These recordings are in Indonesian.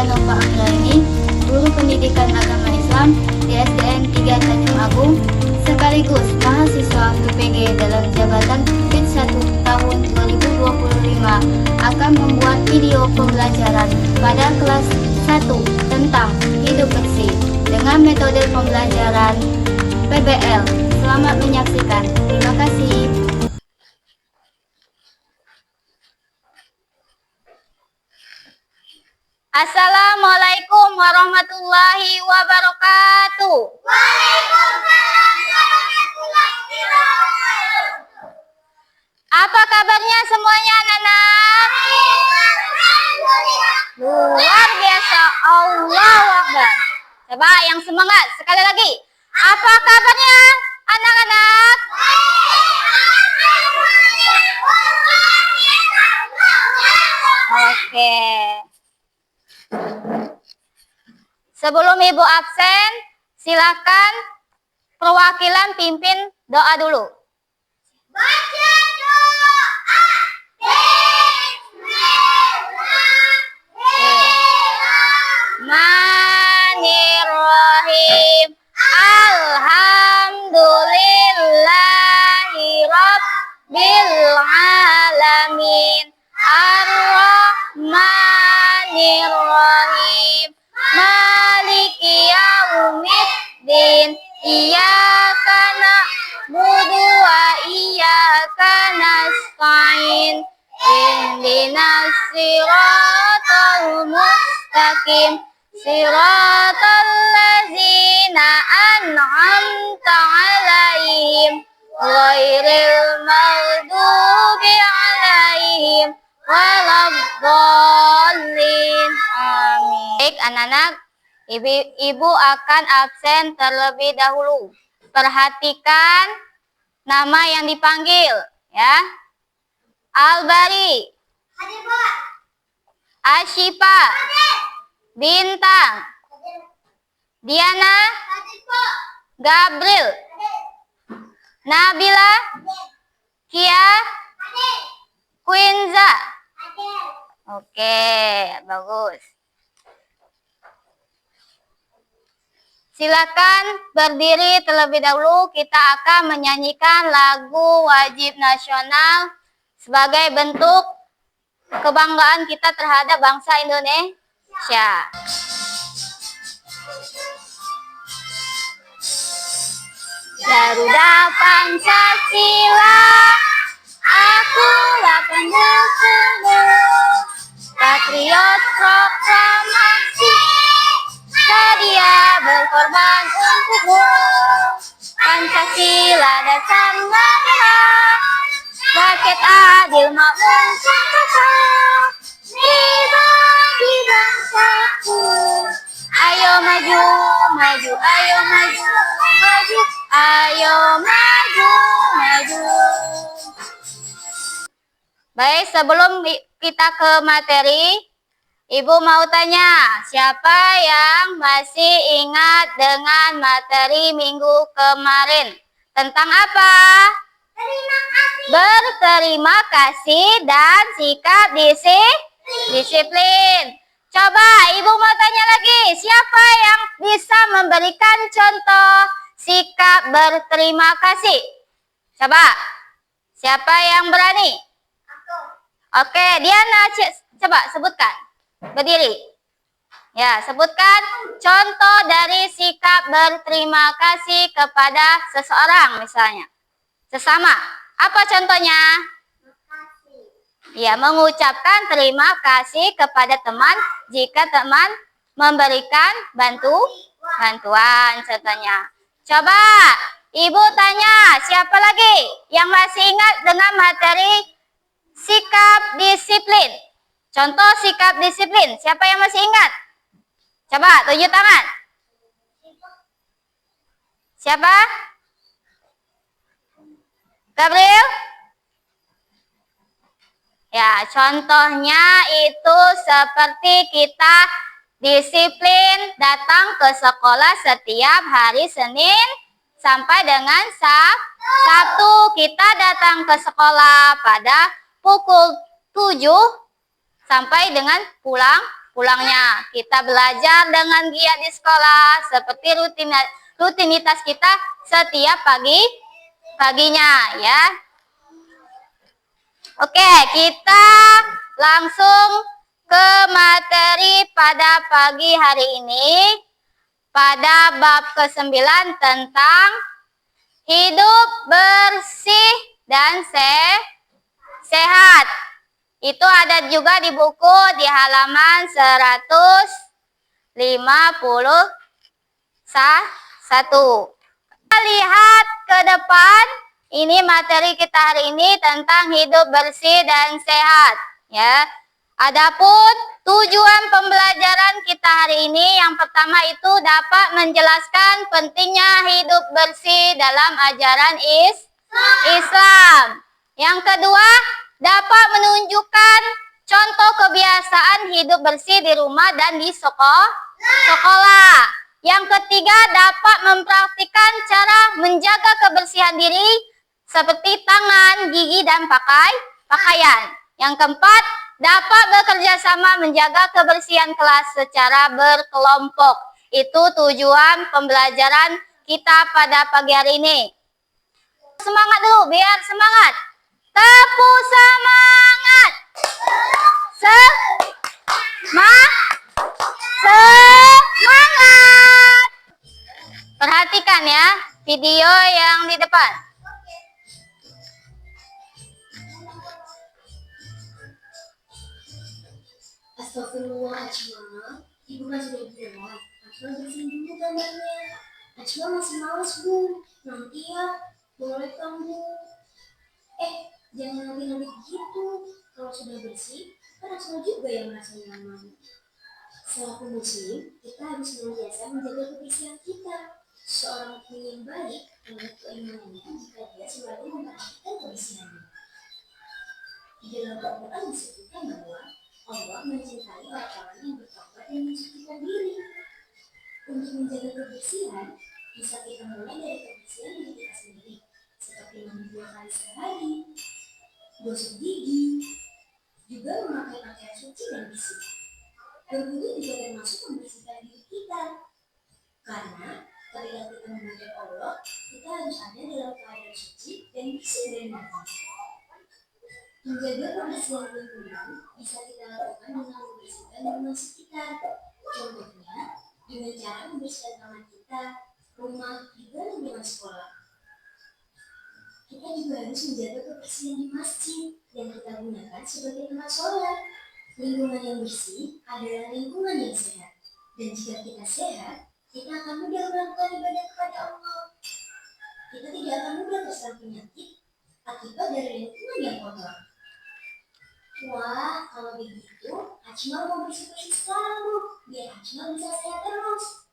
saya Nova Anggraini, guru pendidikan agama Islam di SDN 3 Tanjung Agung, sekaligus mahasiswa PPG dalam jabatan PIT 1 tahun 2025 akan membuat video pembelajaran pada kelas 1 tentang hidup bersih dengan metode pembelajaran PBL. Selamat menyaksikan. Terima kasih. Assalamualaikum warahmatullahi wabarakatuh. Waalaikumsalam warahmatullahi wabarakatuh. Apa kabarnya semuanya anak-anak? Alhamdulillah. Luar biasa. Allahu Akbar. Coba yang semangat sekali lagi. Apa kabarnya anak-anak? Oke. Sebelum Ibu absen, silakan perwakilan pimpin doa dulu. Baca doa. Bismillahirrahmanirrahim. Alhamdulillahi rabbil alamin. Ar-Rahmanirrahim. Maliki yaumiddin. Iyyaka na'budu wa iyyaka nasta'in. Ihdinas siratal mustaqim. Siratal ladzina an'amta 'alaihim ghairil maghdubi 'alaihim waladdallin. Amin. Baik anak-anak, Ibu akan absen terlebih dahulu. Perhatikan nama yang dipanggil ya. Albari, Hadir, Pak. Asyifa, Hadir. Bintang, Hadir. Diana, Hadir, Pak. Gabriel, Hadir. Nabila, Hadir. Kia, Hadir. Quinza. Hadir. Oke, bagus. Silakan berdiri terlebih dahulu. Kita akan menyanyikan lagu wajib nasional sebagai bentuk kebanggaan kita terhadap bangsa Indonesia. Garuda Pancasila, akulah pendukungmu. Patriot proklamasi, sedia berkorban untukmu. Pancasila dasar negara, rakyat adil makmur sejahtera, pribadi bangsaku. Ayo maju, maju, ayo maju, maju, ayo maju, maju. Baik, sebelum kita ke materi, Ibu mau tanya, siapa yang masih ingat dengan materi minggu kemarin? Tentang apa? Terima kasih. Berterima kasih dan sikap disiplin. Coba Ibu mau tanya lagi, siapa yang bisa memberikan contoh sikap berterima kasih? Coba, siapa yang berani? Aku. Oke, Diana, coba sebutkan. Berdiri. Ya, sebutkan contoh dari sikap berterima kasih kepada seseorang misalnya. Sesama. Apa contohnya? Makasih. Ya, mengucapkan terima kasih kepada teman jika teman memberikan bantuan contohnya. Coba Ibu tanya, siapa lagi yang masih ingat dengan materi sikap disiplin? Contoh sikap disiplin, siapa yang masih ingat? Coba tunjuk tangan. Siapa? Gabriel? Ya, contohnya itu seperti kita disiplin datang ke sekolah setiap hari Senin sampai dengan Sabtu. Kita datang ke sekolah pada pukul 7 sampai dengan pulang pulangnya. Kita belajar dengan giat di sekolah seperti rutinitas kita setiap paginya ya. Oke, kita langsung ke materi pada pagi hari ini pada bab ke-9 tentang hidup bersih dan sehat. Itu ada juga di buku di halaman 151. Kita lihat ke depan, ini materi kita hari ini tentang hidup bersih dan sehat. Ya, adapun tujuan pembelajaran kita hari ini yang pertama itu dapat menjelaskan pentingnya hidup bersih dalam ajaran Islam. Yang kedua, dapat menunjukkan contoh kebiasaan hidup bersih di rumah dan di sekolah. Yang ketiga, dapat mempraktikkan cara menjaga kebersihan diri seperti tangan, gigi, dan pakaian. Yang keempat, dapat bekerja sama menjaga kebersihan kelas secara berkelompok. Itu tujuan pembelajaran kita pada pagi hari ini. Semangat dulu, biar semangat. Tepuk semangat. Semangat. Perhatikan ya video yang di depan. Astagfirullah, Acma. Ibu kan sudah bilang, Acma bersihin dulu kamarnya. Acma masih malas, Bu. Nanti ya, boleh kamu. Jangan nanti gitu. Kalau sudah bersih, kan Acma juga yang merasa nyaman. Selaku muslim, kita harus senantiasa menjaga kebersihan kita. Seorang muslim yang baik menurut keimanannya jika dia selalu memperhatikan kebersihannya. Di dalam Al-Quran disebutkan bahwa Allah mencintai orang-orang yang bertobat dan mensucikan diri. Untuk menjaga kebersihan, bisa kita mulai dari kebersihan diri kita sendiri, seperti mandi 2 kali sehari, gosok gigi, juga memakai pakaian suci dan bersih. Berwudu juga termasuk membersihkan diri kita, karena ketika kita menghadap Allah, kita harus ada dalam keadaan suci dan bersih dari najis. Menjaga kebersihan lingkungan bisa kita lakukan dengan membersihkan lingkungan sekitar. Contohnya, dengan cara membersihkan taman kita, rumah, juga lingkungan sekolah. Kita juga harus menjaga kebersihan di masjid yang kita gunakan sebagai tempat sholat. Lingkungan yang bersih adalah lingkungan yang sehat. Dan jika kita sehat, kita akan mudah melakukan ibadah kepada Allah. Kita tidak akan mudah terserang penyakit akibat dari lingkungan yang kotor. Wah, kalau begitu, Acma mau bersih-bersih sekarang, Bu, biar Acma bisa sehat terus.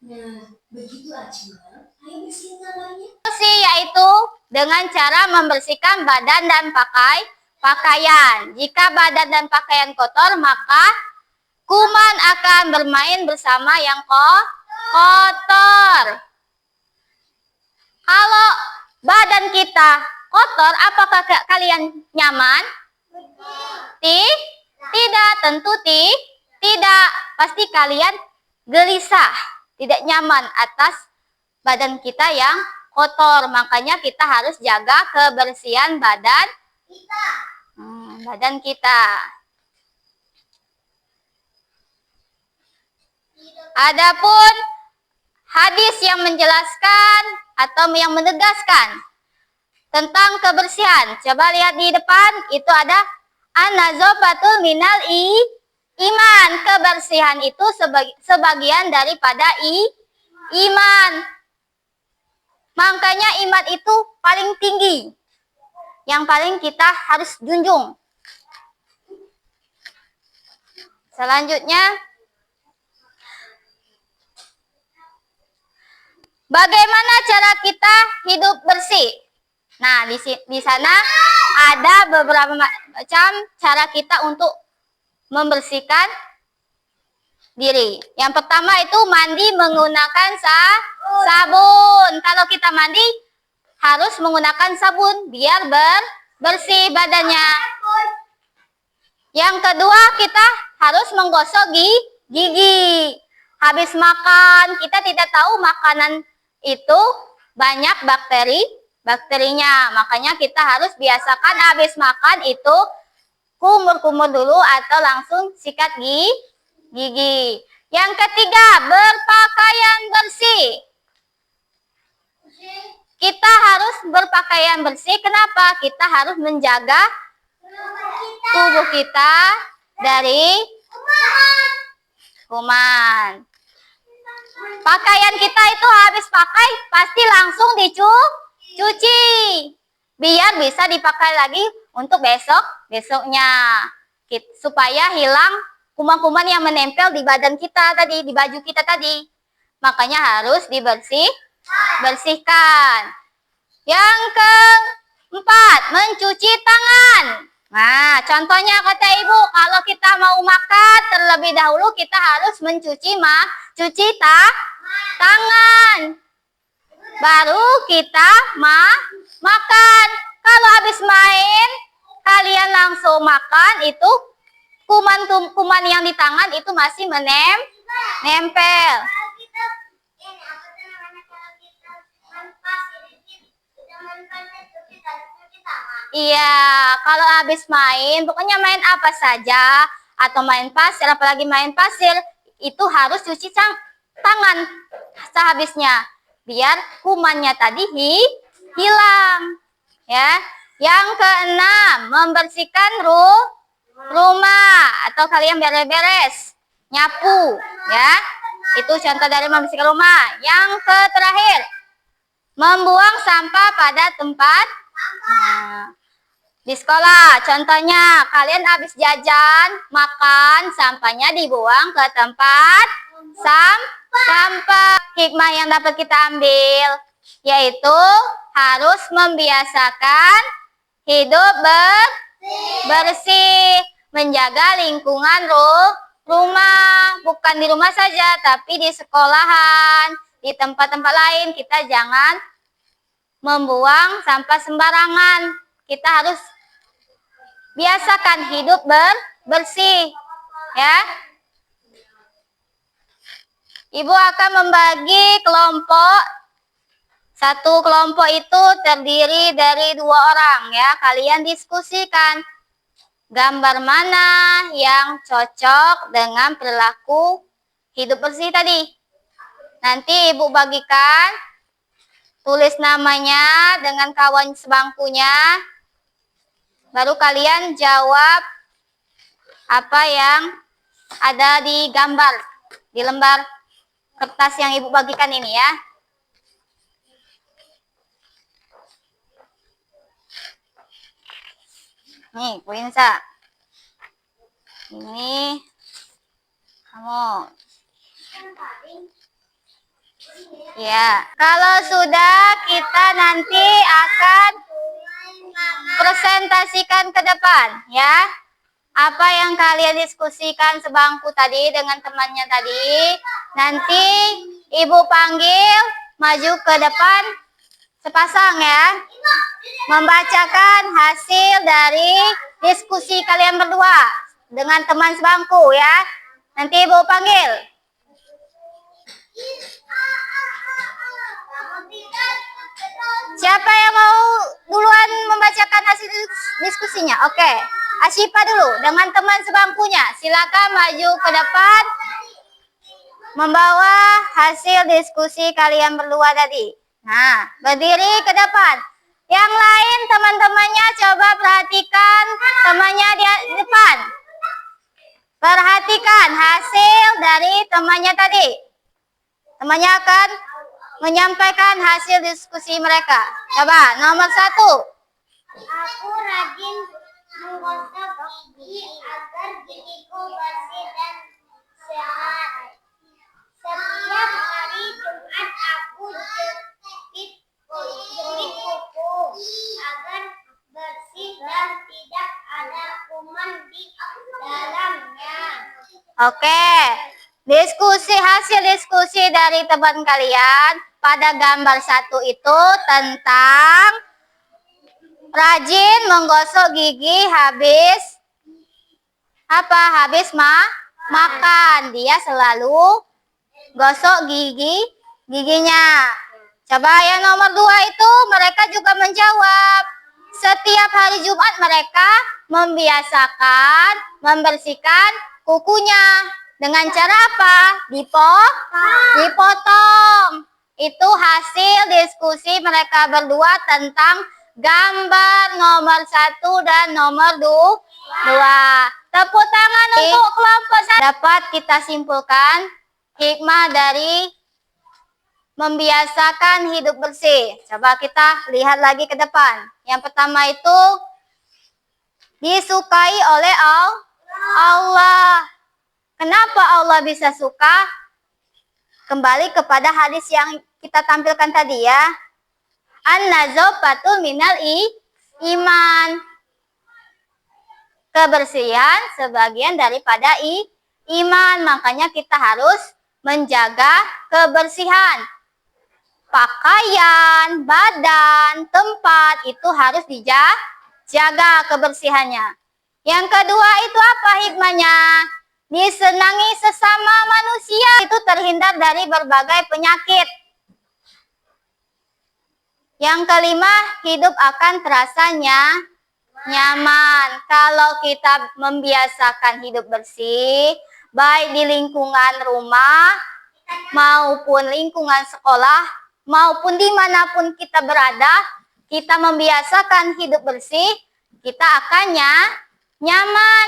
Nah, begitu Acma, ayo bersihin kamarnya. Bersih yaitu dengan cara membersihkan badan dan pakaian. Jika badan dan pakaian kotor, maka kuman akan bermain bersama yang kotor. Kalau badan kita kotor, apakah kalian nyaman? Tidak, tentu tidak. Pasti kalian gelisah, tidak nyaman atas badan kita yang kotor. Makanya kita harus jaga kebersihan badan kita. Adapun hadis yang menjelaskan atau yang menegaskan tentang kebersihan. Coba lihat di depan, itu ada an-nazafatul minal iman. Kebersihan itu sebagian daripada iman. Makanya iman itu paling tinggi, yang paling kita harus junjung. Selanjutnya, bagaimana cara kita hidup bersih? Nah, di sana ada beberapa macam cara kita untuk membersihkan diri. Yang pertama itu mandi menggunakan sabun. Kalau kita mandi harus menggunakan sabun biar bersih badannya. Yang kedua, kita harus menggosok gigi. Habis makan, kita tidak tahu makanan itu banyak bakterinya. Makanya kita harus biasakan habis makan itu kumur-kumur dulu atau langsung sikat gigi. Yang ketiga, berpakaian bersih. Kita harus berpakaian bersih. Kenapa? Kita harus menjaga tubuh kita dari kuman. Pakaian kita itu habis pakai pasti langsung dicuci biar bisa dipakai lagi untuk besoknya supaya hilang kuman-kuman yang menempel di badan kita tadi, di baju kita tadi. Makanya harus bersihkan. Yang keempat, mencuci tangan. Nah, contohnya kata ibu, kalau kita mau makan terlebih dahulu kita harus cuci tangan. Baru kita makan. Kalau habis main, kalian langsung makan, itu kuman-kuman yang di tangan itu masih menempel. Iya, kalau habis main, pokoknya main apa saja, atau main pasir, apalagi main pasir, itu harus cuci tangan sehabisnya, biar kumannya tadi hilang. Ya, yang keenam, membersihkan rumah, atau kalian beres-beres, nyapu, ya. Itu contoh dari membersihkan rumah. Yang terakhir, membuang sampah pada tempat. Di sekolah, contohnya kalian habis jajan, makan, sampahnya dibuang ke tempat sampah. Hikmah yang dapat kita ambil yaitu harus membiasakan hidup bersih, menjaga lingkungan rumah, bukan di rumah saja, tapi di sekolahan, di tempat-tempat lain. Kita jangan membuang sampah sembarangan. Kita harus biasakan hidup bersih, ya. Ibu akan membagi kelompok. Satu kelompok itu terdiri dari 2 orang, ya. Kalian diskusikan gambar mana yang cocok dengan perilaku hidup bersih tadi. Nanti ibu bagikan, tulis namanya dengan kawan sebangkunya. Baru kalian jawab apa yang ada di gambar, di lembar kertas yang ibu bagikan ini, ya. Nih, Quinsa. Ini kamu. Ya, kalau sudah kita nanti akan presentasikan ke depan, ya. Apa yang kalian diskusikan sebangku tadi dengan temannya tadi, nanti ibu panggil maju ke depan sepasang, ya. Membacakan hasil dari diskusi kalian berdua dengan teman sebangku, ya. Nanti ibu panggil. Siapa yang mau duluan membacakan hasil diskusinya? Oke, Asyifa dulu dengan teman sebangkunya. Silakan maju ke depan membawa hasil diskusi kalian berdua tadi. Nah, berdiri ke depan. Yang lain teman-temannya coba perhatikan temannya di depan. Perhatikan hasil dari temannya tadi. Temannya akan menyampaikan hasil diskusi mereka. Coba, nomor 1. Aku rajin menggosok gigi agar gigiku bersih dan sehat. Setiap hari Jumat aku jepit kuku agar bersih dan tidak ada kuman di dalamnya. Oke, hasil diskusi dari teman kalian pada gambar 1 itu tentang rajin menggosok gigi habis Apa? Habis makan. Dia selalu gosok giginya. Coba yang nomor 2 itu mereka juga menjawab. Setiap hari Jumat mereka membiasakan membersihkan kukunya. Dengan cara apa? Dipotong. Itu hasil diskusi mereka berdua tentang gambar nomor 1 dan nomor 2. Tepuk tangan untuk kelompok 1. Dapat kita simpulkan hikmah dari membiasakan hidup bersih. Coba kita lihat lagi ke depan. Yang pertama itu disukai oleh Allah. Kenapa Allah bisa suka? Kembali kepada hadis yang kita tampilkan tadi ya. An-nazafatu minal iman. Kebersihan sebagian daripada iman. Makanya kita harus menjaga kebersihan. Pakaian, badan, tempat itu harus dijaga kebersihannya. Yang kedua itu apa hikmahnya? Disenangi sesama manusia. Itu terhindar dari berbagai penyakit. Yang kelima, hidup akan terasa nyaman. Kalau kita membiasakan hidup bersih, baik di lingkungan rumah, maupun lingkungan sekolah, maupun dimanapun kita berada, kita membiasakan hidup bersih, kita akan nyaman.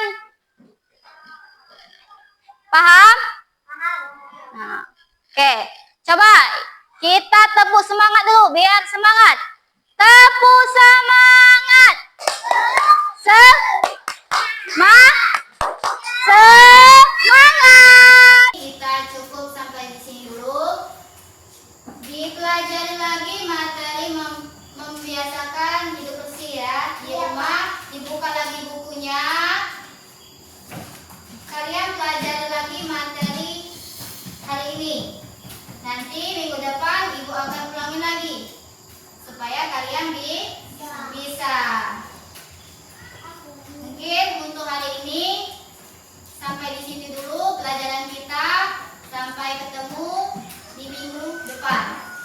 Paham? Nah, oke, coba kita tepuk semangat dulu, biar semangat. Tepuk semangat. Semangat. Kita cukup sampai di sini dulu. Dipelajari lagi materi membiasakan hidup bersih ya. Di rumah dibuka lagi bukunya. Kalian pelajari lagi materi hari ini. Nanti minggu depan ibu akan ulangin lagi supaya kalian bisa. Mungkin untuk hari ini sampai di sini dulu pelajaran kita. Sampai ketemu di minggu depan.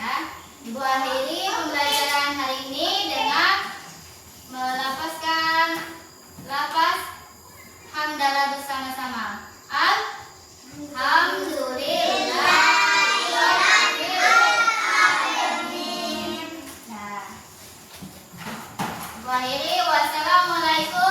Ya, ibu akhiri pembelajaran hari ini dengan melafazkan lafaz hamdalah bersama-sama. Alhamdulillah. Nah, ibu akhiri wassalamualaikum